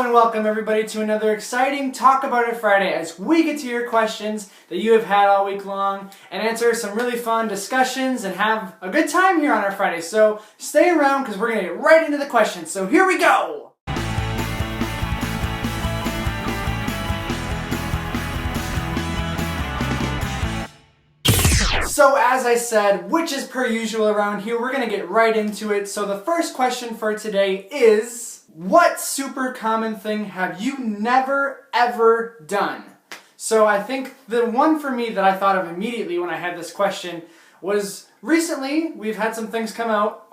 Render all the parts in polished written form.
and welcome everybody to another exciting Talk About It Friday as we get to your questions that you have had all week long and answer some really fun discussions and have a good time here on our Friday. So stay around because we're going to get right into the questions. So here we go! So as I said, which is per usual around here, we're going to get right into it. So the first question for today is, what super common thing have you never ever done? So I think the one for me that I thought of immediately when I had this question was recently we've had some things come out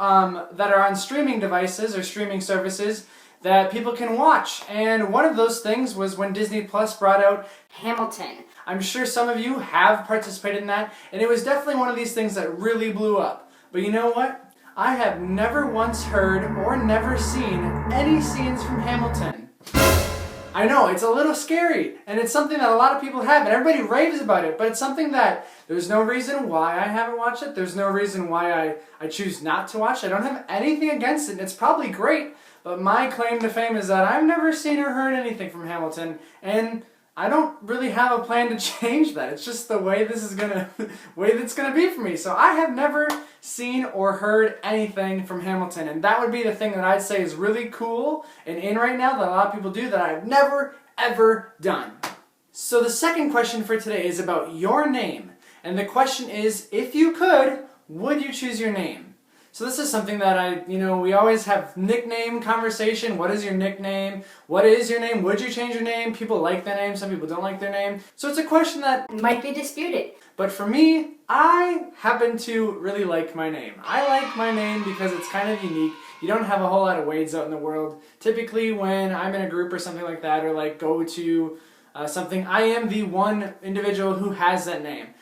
that are on streaming devices or streaming services that people can watch. And one of those things was when Disney Plus brought out Hamilton. I'm sure some of you have participated in that, and it was definitely one of these things that really blew up. But you know what? I have never once heard or never seen any scenes from Hamilton. I know, it's a little scary, and it's something that a lot of people have, and everybody raves about it, but it's something that there's no reason why I haven't watched it. There's no reason why I choose not to watch it. I don't have anything against it, and it's probably great, but my claim to fame is that I've never seen or heard anything from Hamilton, and I don't really have a plan to change that. It's just the way this is way that's gonna be for me. So I have never seen or heard anything from Hamilton, and that would be the thing that I'd say is really cool and in right now that a lot of people do that I've never ever done. So the second question for today is about your name, and the question is, if you could, would you choose your name? So this is something that we always have nickname conversation. What is your nickname? What is your name? Would you change your name? People like their name, some people don't like their name. So it's a question that might be disputed. But for me, I happen to really like my name. I like my name because it's kind of unique. You don't have a whole lot of Wades out in the world. Typically when I'm in a group or something like that, or like go to something, I am the one individual who has that name.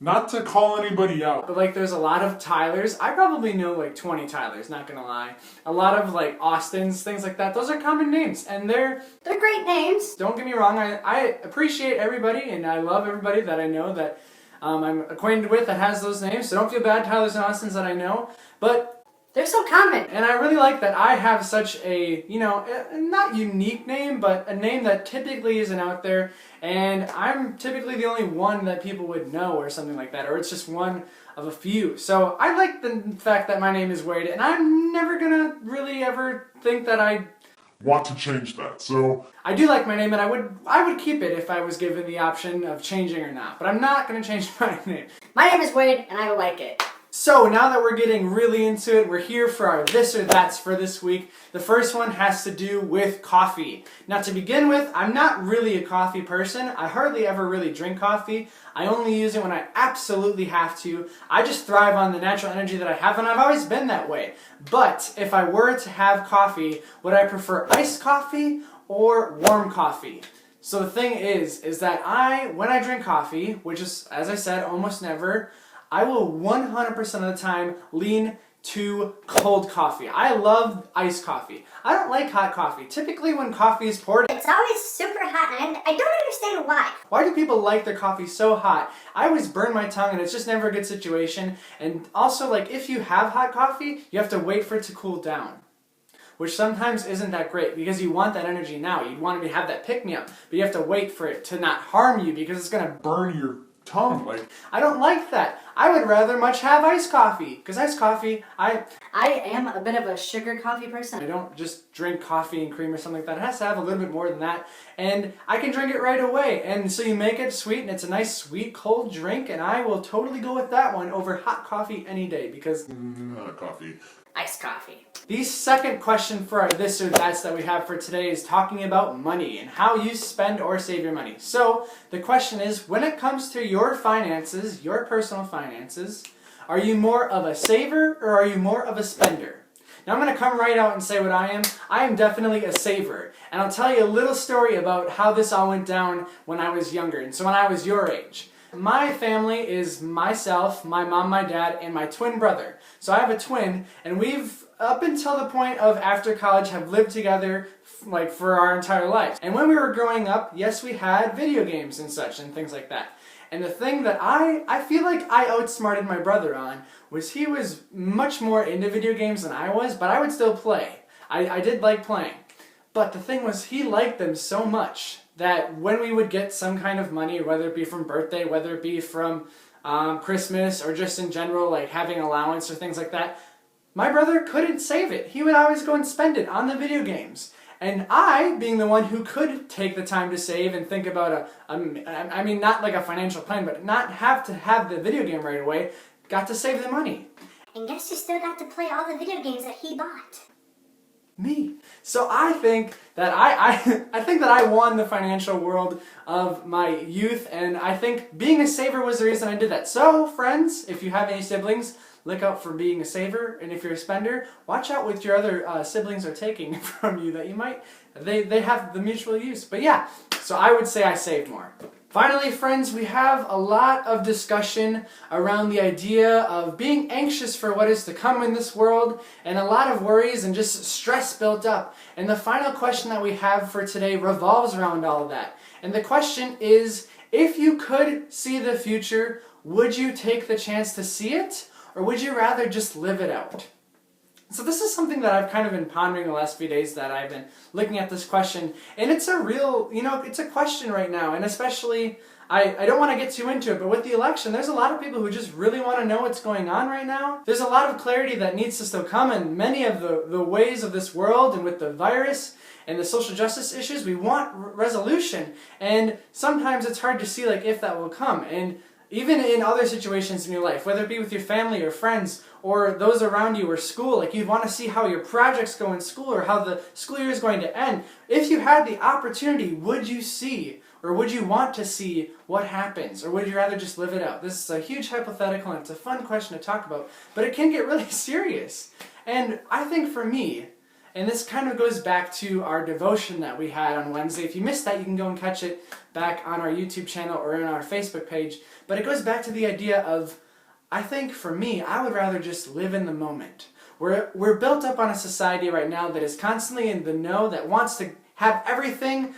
Not to call anybody out, but like there's a lot of Tylers. I probably know like 20 Tylers, not gonna lie. A lot of like Austins, things like that. Those are common names, and they're great names. Don't get me wrong, I appreciate everybody, and I love everybody that I know that I'm acquainted with that has those names, so don't feel bad, Tylers and Austins that I know, but they're so common. And I really like that I have such a, not unique name, but a name that typically isn't out there, and I'm typically the only one that people would know or something like that, or it's just one of a few. So I like the fact that my name is Wade, and I'm never gonna really ever think that I want to change that. So I do like my name, and I would keep it if I was given the option of changing or not, but I'm not gonna change my name. My name is Wade, and I like it. So now that we're getting really into it, we're here for our this or that's for this week. The first one has to do with coffee. Now to begin with, I'm not really a coffee person. I hardly ever really drink coffee. I only use it when I absolutely have to. I just thrive on the natural energy that I have, and I've always been that way. But if I were to have coffee, would I prefer iced coffee or warm coffee? So the thing is that when I drink coffee, which is, as I said, almost never, I will 100% of the time lean to cold coffee. I love iced coffee. I don't like hot coffee. Typically when coffee is poured, it's always super hot, and I don't understand why. Why do people like their coffee so hot? I always burn my tongue, and it's just never a good situation. And also, like, if you have hot coffee, you have to wait for it to cool down, which sometimes isn't that great because you want that energy now. You want to have that pick-me-up, but you have to wait for it to not harm you because it's going to burn your tongue. I don't like that. I would rather much have iced coffee, because iced coffee, I am a bit of a sugar coffee person. I don't just drink coffee and cream or something like that. It has to have a little bit more than that, and I can drink it right away. And so you make it sweet, and it's a nice sweet cold drink, and I will totally go with that one over hot coffee any day, because hot coffee. Iced coffee. The second question for our this or that's that we have for today is talking about money and how you spend or save your money. So the question is, when it comes to your finances, your personal finances, are you more of a saver or are you more of a spender? Now I'm going to come right out and say what I am. I am definitely a saver. And I'll tell you a little story about how this all went down when I was younger, and so when I was your age. My family is myself, my mom, my dad, and my twin brother. So I have a twin, and we've, up until the point of after college, have lived together like for our entire lives. And when we were growing up, yes, we had video games and such and things like that. And the thing that I feel like I outsmarted my brother on was he was much more into video games than I was, but I would still play. I did like playing. But the thing was, he liked them so much that when we would get some kind of money, whether it be from birthday, whether it be from Christmas, or just in general, like having allowance or things like that, my brother couldn't save it. He would always go and spend it on the video games. And I, being the one who could take the time to save and think about I mean, not like a financial plan, but not have to have the video game right away, got to save the money. And guess who still got to play all the video games that he bought? Me. So I think that I think that I won the financial world of my youth, and I think being a saver was the reason I did that. So friends, if you have any siblings, look out for being a saver, and if you're a spender, watch out what your other siblings are taking from you that you might, they have the mutual use. But yeah, so I would say I saved more. Finally, friends, we have a lot of discussion around the idea of being anxious for what is to come in this world, and a lot of worries and just stress built up. And the final question that we have for today revolves around all of that. And the question is, if you could see the future, would you take the chance to see it, or would you rather just live it out? So this is something that I've kind of been pondering the last few days, that I've been looking at this question, and it's a real, it's a question right now, and especially, I don't want to get too into it, but with the election, there's a lot of people who just really want to know what's going on right now. There's a lot of clarity that needs to still come in many of the ways of this world, and with the virus and the social justice issues, we want resolution, and sometimes it's hard to see like if that will come. And even in other situations in your life, whether it be with your family or friends or those around you or school, like you'd want to see how your projects go in school or how the school year is going to end. If you had the opportunity, would you see, or would you want to see what happens, or would you rather just live it out? This is a huge hypothetical, and it's a fun question to talk about, but it can get really serious. And I think for me, and this kind of goes back to our devotion that we had on Wednesday. If you missed that, you can go and catch it back on our YouTube channel or in our Facebook page. But it goes back to the idea of, I think for me, I would rather just live in the moment. We're built up on a society right now that is constantly in the know, that wants to have everything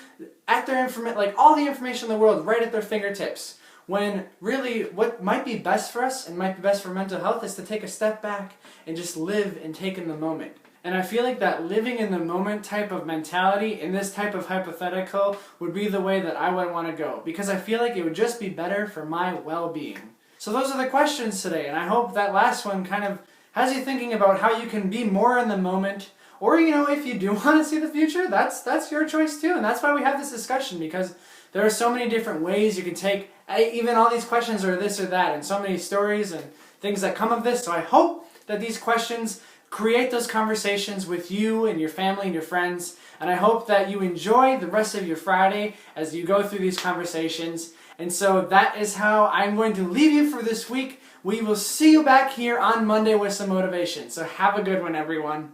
at their like all the information in the world right at their fingertips. When really what might be best for us and might be best for mental health is to take a step back and just live and take in the moment. And I feel like that living in the moment type of mentality in this type of hypothetical would be the way that I would want to go, because I feel like it would just be better for my well-being. So those are the questions today, and I hope that last one kind of has you thinking about how you can be more in the moment, or if you do want to see the future, that's your choice too, and that's why we have this discussion, because there are so many different ways you can take even all these questions or this or that, and so many stories and things that come of this. So I hope that these questions create those conversations with you and your family and your friends, and I hope that you enjoy the rest of your Friday as you go through these conversations. And so that is how I'm going to leave you for this week. We will see you back here on Monday with some motivation. So have a good one, everyone.